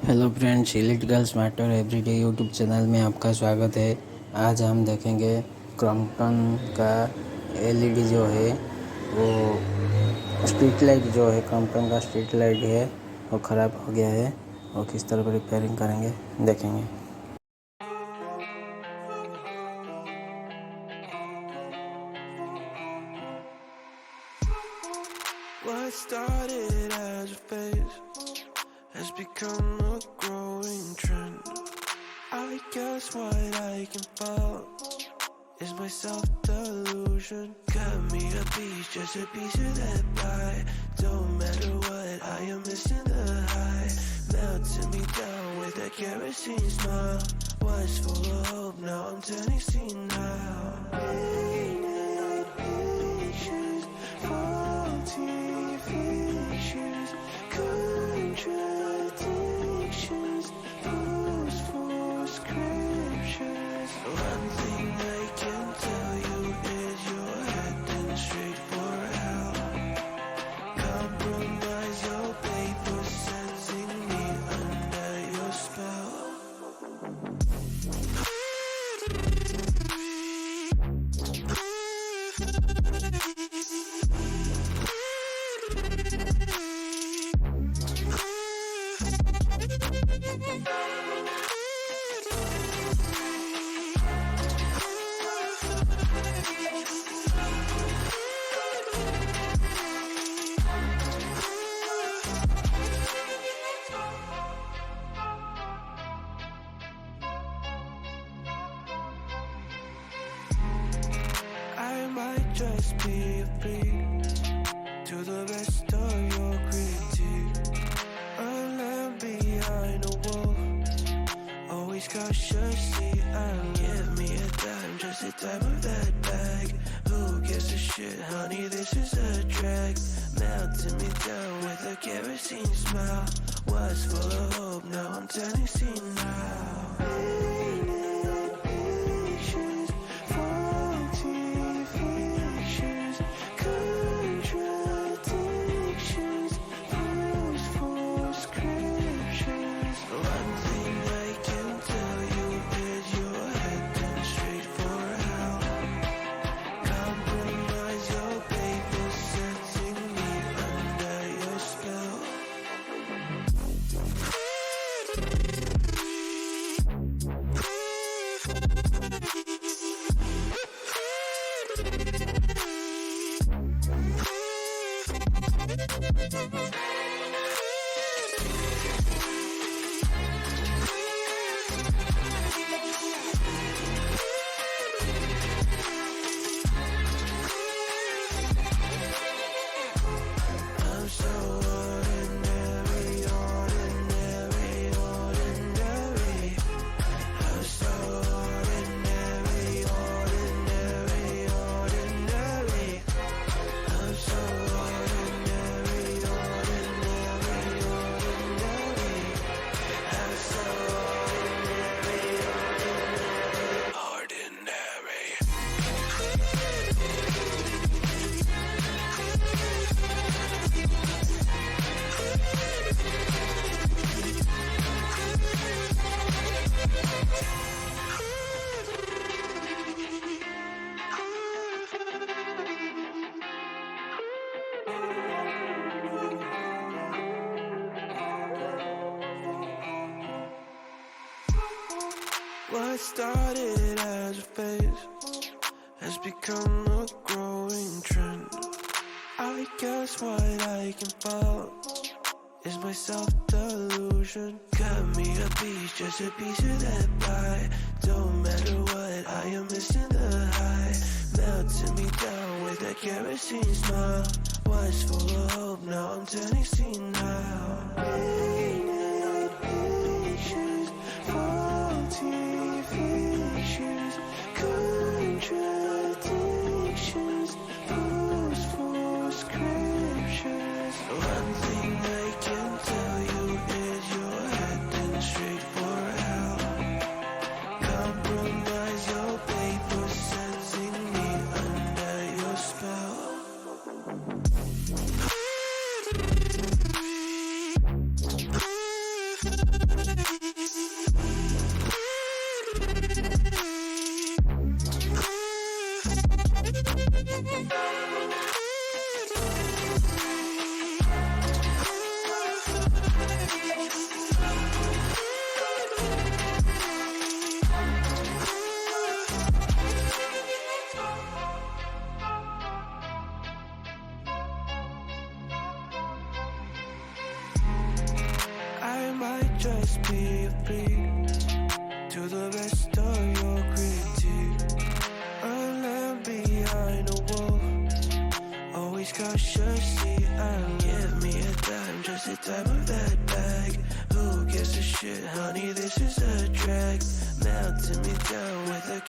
Hello friends, elite girls matter everyday YouTube channel में आपका स्वागत है। आज हम देखेंगे क्रॉम्पटन का एलईडी जो है वो स्ट्रीट लाइट जो है, क्रॉम्पटन का स्ट्रीट लाइट है वो ख़राब हो गया है और किस तरह रिपेयरिंग करेंगे देखेंगे। What started as a phase has become a growing trend. I guess what I can follow is my self-delusion. Cut me a piece, just a piece of that pie. Don't matter what, I am missing the high. Melting me down with that kerosene smile. Was full of hope, now I'm turning senile. Pictures, faulty features, contradictions, post for scriptures. One thing I can tell you is you're heading straight for hell. Compromise your paper, sensing me under your spell. I might just be a freak to the rest of your critique. A lamb behind a wolf, always cautiously I'll give me a dime, just a time of that bag. Who gives a shit, honey, this is a drag. Melting me down with a kerosene smile. Was full of hope, now I'm turning senile. Pictures, faulty features, contradictions, post for scriptures. One thing I can tell you is you're heading straight for hell. Compromise your paper, setting me under your spell. I'm so ordinary, ordinary, ordinary. I'm so ordinary, ordinary, ordinary. I'm so ordinary, ordinary, ordinary. I'm so ordinary, ordinary. What started as a phase has become a growing trend. I guess what I can follow is my self-delusion. Cut me a piece, just a piece of that pie. Don't matter what, I am missing the high. Melting me down with that kerosene smile. Was full of hope, now I'm turning senile. Pictures, faulty features, contradictions, post for scriptures. One thing I can tell you is you're heading straight for hell. Compromise your paper, setting me under your spell. I might just be a freak to the best of your critique. Unlearned behind a wall, always cautiously. I'll give me a dime, just the type of that bag. Who gives a shit, honey? This is a drag. Melting me down with a